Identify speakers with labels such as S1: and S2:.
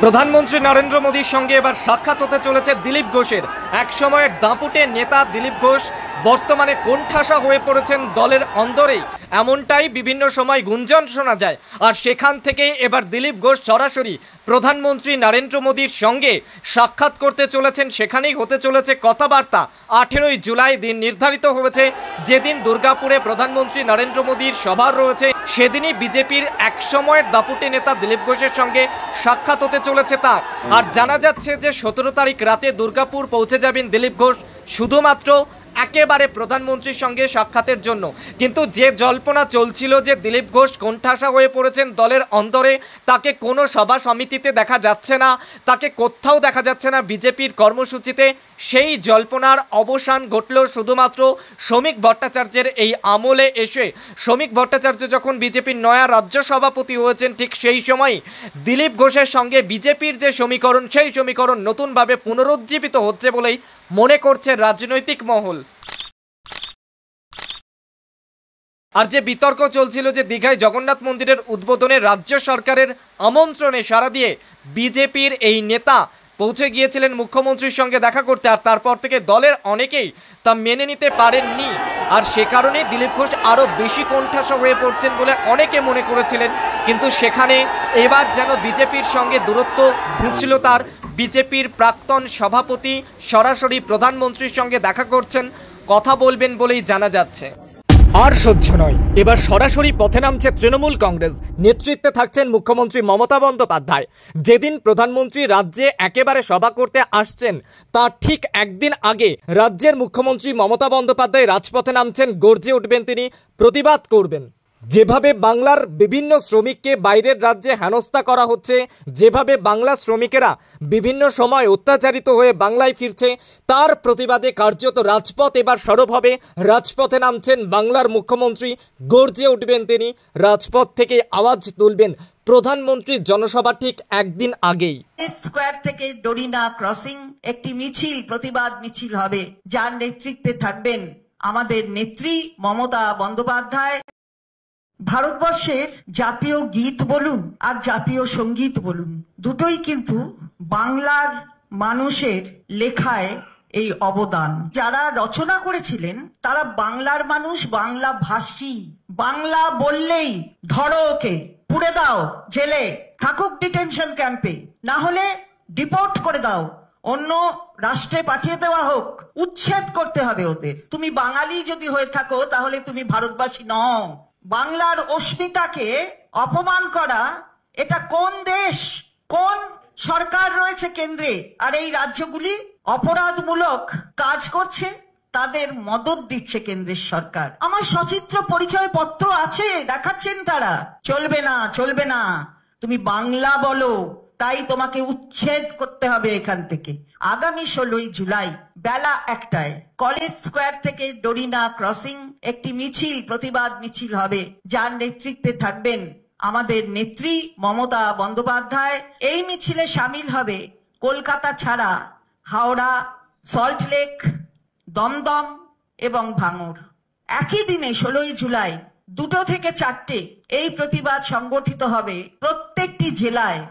S1: প্রধানমন্ত্রী নরেন্দ্র মোদীর সঙ্গে এবার সাক্ষাৎ হতে চলেছে দিলীপ ঘোষের। এক সময়ের দাপুটে নেতা দিলীপ ঘোষ বর্তমানে কোণঠাসা হয়ে পড়েছেন দলের অন্দরেই, এমনটাই বিভিন্ন সময় গুঞ্জন শোনা যায়। আর সেখান থেকে এবার দিলীপ ঘোষ সরাসরি প্রধানমন্ত্রী নরেন্দ্র মোদীর সঙ্গে সাক্ষাৎ করতে চলেছেন। সেখানেই হতে চলেছে কথাবার্তা। 18ই জুলাই দিন নির্ধারিত হয়েছে, যেদিন দুর্গাপুরে প্রধানমন্ত্রী নরেন্দ্র মোদীর সভা রয়েছে, সেদিনই বিজেপির এক সময়ের দাপুটে নেতা দিলীপ ঘোষের সঙ্গে সাক্ষাৎ হতে চলেছে তার। আর জানা যাচ্ছে যে 17 তারিখ রাতে দুর্গাপুর পৌঁছে যাবেন দিলীপ ঘোষ শুধুমাত্র একেবারে প্রধানমন্ত্রীর সঙ্গে সাক্ষাতের জন্য। কিন্তু যে জল্পনা চলছিল যে দিলীপ ঘোষ কোণঠাসা হয়ে পড়েছেন দলের অন্তরে, তাকে কোনো সভা সমিতিতে দেখা যাচ্ছে না, তাকে কোথাও দেখা যাচ্ছে না বিজেপির কর্মসূচিতে, সেই জল্পনার অবসান ঘটল শুধুমাত্র শ্রমিক ভট্টাচার্যের এই আমলে এসে। শ্রমিক ভট্টাচার্য যখন বিজেপির নয়া রাজ্য সভাপতি হয়েছেন, ঠিক সেই সময় দিলীপ ঘোষের সঙ্গে বিজেপির যে সমীকরণ, সেই সমীকরণ নতুনভাবে পুনরুজ্জীবিত হচ্ছে বলেই মনে করছে রাজনৈতিক মহল। আর যে বিতর্ক চলছিল যে দীঘায় জগন্নাথ মন্দিরের উদ্বোধনে রাজ্য সরকারের আমন্ত্রণে সাড়া দিয়ে বিজেপির এই নেতা পৌঁছে গিয়েছিলেন মুখ্যমন্ত্রীর সঙ্গে দেখা করতে, আর তারপর থেকে দলের অনেকেই তা মেনে নিতে পারেননি। আর সে কারণে দিলীপ ঘোষ আরও বেশি কোণঠাসা হয়ে পড়ছেন বলে অনেকে মনে করেছিলেন। কিন্তু সেখানে এবার যেন বিজেপির সঙ্গে দূরত্ব ঘুরছিল তার। বিজেপির প্রাক্তন সভাপতি সরাসরি প্রধানমন্ত্রীর সঙ্গে দেখা করছেন, কথা বলবেন বলেই জানা যাচ্ছে। আর সহ্য নয়, এবার সরাসরি পথে নামছে তৃণমূল কংগ্রেস। নেতৃত্বে থাকছেন মুখ্যমন্ত্রী মমতা বন্দ্যোপাধ্যায়। যেদিন প্রধানমন্ত্রী রাজ্যে একেবারে সভা করতে আসছেন, তার ঠিক একদিন আগে রাজ্যের মুখ্যমন্ত্রী মমতা বন্দ্যোপাধ্যায় রাজপথে নামছেন। গর্জে উঠবেন তিনি, প্রতিবাদ করবেন। যেভাবে বাংলার বিভিন্ন শ্রমিককে বাইরের রাজ্যে হেনস্থা করা হচ্ছে, যেভাবে বাংলার শ্রমিকেরা বিভিন্ন সময় অত্যাচারিত হয়ে বাংলায় ফিরছে, তার প্রতিবাদে কার্যত রাজপথ এবার সরব হবে। রাজপথে নামছেন বাংলার মুখ্যমন্ত্রী, গর্জে উঠবেন তিনি, রাজপথ থেকে আওয়াজ তুলবেন। প্রধানমন্ত্রীর জনসভা ঠিক একদিন আগেই
S2: স্কোয়ার থেকে ডোরিনা ক্রসিং একটি মিছিল, প্রতিবাদ মিছিল হবে, যার নেতৃত্বে থাকবেন আমাদের নেত্রী মমতা বন্দ্যোপাধ্যায়। ভারতবর্ষের জাতীয় গীত বলুন আর জাতীয় সঙ্গীত বলুন, দুটোই কিন্তু বাংলার মানুষের লেখায় এই অবদান। যারা রচনা করেছিলেন তারা বাংলার মানুষ, বাংলা ভাষী। বাংলা বললেই ধরো ওকে, পুড়ে দাও জেলে, থাকুক ডিটেনশন ক্যাম্পে, না হলে ডিপোর্ট করে দাও, অন্য রাষ্ট্রে পাঠিয়ে দেওয়া হোক, উচ্ছেদ করতে হবে ওদের। তুমি বাঙালি যদি হয়ে থাকো তাহলে তুমি ভারতবাসী নও। বাংলার অস্মিতাকে অপমান করা, এটা কোন দেশ, কোন সরকার রয়েছে কেন্দ্রে, আর এই রাজ্যগুলি অপরাধমূলক কাজ করছে, তাদের মদত দিচ্ছে কেন্দ্রের সরকার। আমার সচিত্র পরিচয় পত্র আছে, দেখাচ্ছেন তারা। চলবে না, চলবে না, তুমি বাংলা বলো, তাই তোমাকে উচ্ছেদ করতে হবে এখান থেকে। আগামী 16ই জুলাই বেলা 1টায় কলেজ স্কোয়ার থেকে ডোরিনা ক্রসিং একটি মিছিল, প্রতিবাদ মিছিল হবে, যার নেতৃত্বে থাকবেন আমাদের নেত্রী মমতা বন্দ্যোপাধ্যায়। এই মিছিলে সামিল হবে কলকাতা ছাড়া হাওড়া, সল্টলেক, দমদম এবং ভাঙড়। একই দিনে 16ই জুলাই 2 থেকে 4টে এই প্রতিবাদ সংগঠিত হবে প্রত্যেকটি জেলায়।